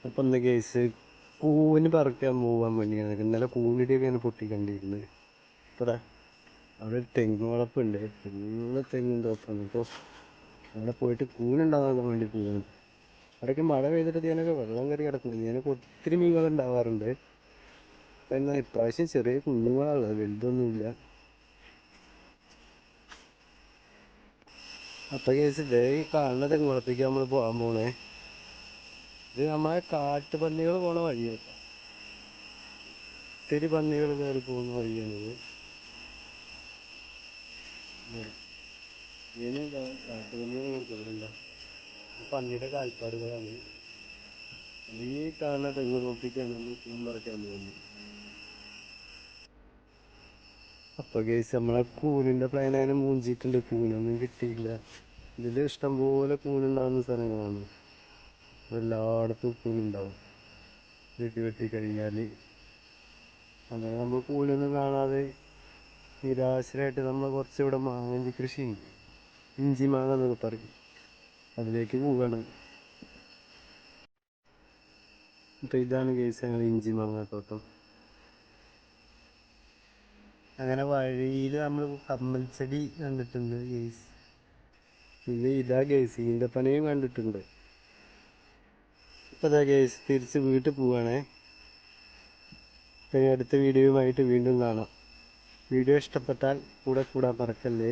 അപ്പം ഒന്ന് കേസ് കൂവിന് പറിക്കാൻ പോകാൻ വേണ്ടിയാണ്. ഇന്നലെ കൂവിൻ്റെയൊക്കെയാണ് പൊട്ടിക്കണ്ടിരുന്നത്. ഇപ്പോൾ അവിടെ ഒരു തെങ്ങ് വളപ്പുണ്ട്, ഫുള്ള് തെങ്ങും തോപ്പാണ്. അപ്പോൾ അവിടെ പോയിട്ട് കൂനുണ്ടാകാൻ വേണ്ടി പോകുന്നു. അവിടെയൊക്കെ മഴ പെയ്തിട്ട് ഞാനൊക്കെ വെള്ളം കയറി കിടക്കുന്നത്. ഞാനൊക്കെ ഒത്തിരി മീനുകൾ ഉണ്ടാവാറുണ്ട്. എന്നാൽ ഇപ്രാവശ്യം ചെറിയ കുഞ്ഞുങ്ങളാണുള്ളത്, വലുതൊന്നുമില്ല. അപ്പം കേസ് ഇതേ ഈ കാണുന്ന തെങ്ങ് വളത്തേക്ക് നമ്മൾ പോകാൻ പോണേ. ഇത് നമ്മളെ കാട്ടുപന്നികൾ പോണ വഴിയാണ്. ഒത്തിരി പന്നികൾ കയറി പോകുന്ന വഴിയാണിത്. ഇതിനെന്താ കാട്ടുപന്നികൾ കയറില്ല, പന്നിയുടെ കാൽപ്പാടുകളാണ്. ഈ കാണുന്ന തെങ്ങ് തോപ്പിക്കാണ് നമ്മൾ കൂൺ പറിക്കാൻ പോകുന്നത്. അപ്പോൾ കേസ് നമ്മളെ കൂനിൻ്റെ പ്ലാനാണ് മൂഞ്ചിയിട്ടുണ്ട്. കൂനൊന്നും കിട്ടിയില്ല. ഇതിൽ ഇഷ്ടംപോലെ കൂനുണ്ടാകുന്ന സ്ഥലങ്ങളാണ്. എല്ലായിടത്തും കൂനുണ്ടാവും വെട്ടി കഴിഞ്ഞാൽ. അങ്ങനെ നമ്മൾ കൂനൊന്നും കാണാതെ നിരാശരായിട്ട് നമ്മൾ കുറച്ചിവിടെ മാങ്ങ കൃഷിയുണ്ട്, ഇഞ്ചി മാങ്ങ എന്നൊക്കെ പറയും, അതിലേക്ക് പോവുകയാണ്. അപ്പോൾ ഇതാണ് കേസ് ഞങ്ങൾ ഇഞ്ചി മാങ്ങ തോട്ടം. അങ്ങനെ വഴിയിൽ നമ്മൾ കമ്മൽച്ചെടി കണ്ടിട്ടുണ്ട് കേസ്. പിന്നെ ഇതാ കേസ് ഈന്തപ്പനയും കണ്ടിട്ടുണ്ട്. അപ്പോൾ ഇതാ കേസ് തിരിച്ച് വീട്ടിൽ പോവുകയാണേ. പിന്നെ അടുത്ത വീഡിയോയുമായിട്ട് വീണ്ടും കാണാം. വീഡിയോ ഇഷ്ടപ്പെട്ടാൽ കൂടെ കൂടാൻ മറക്കല്ലേ.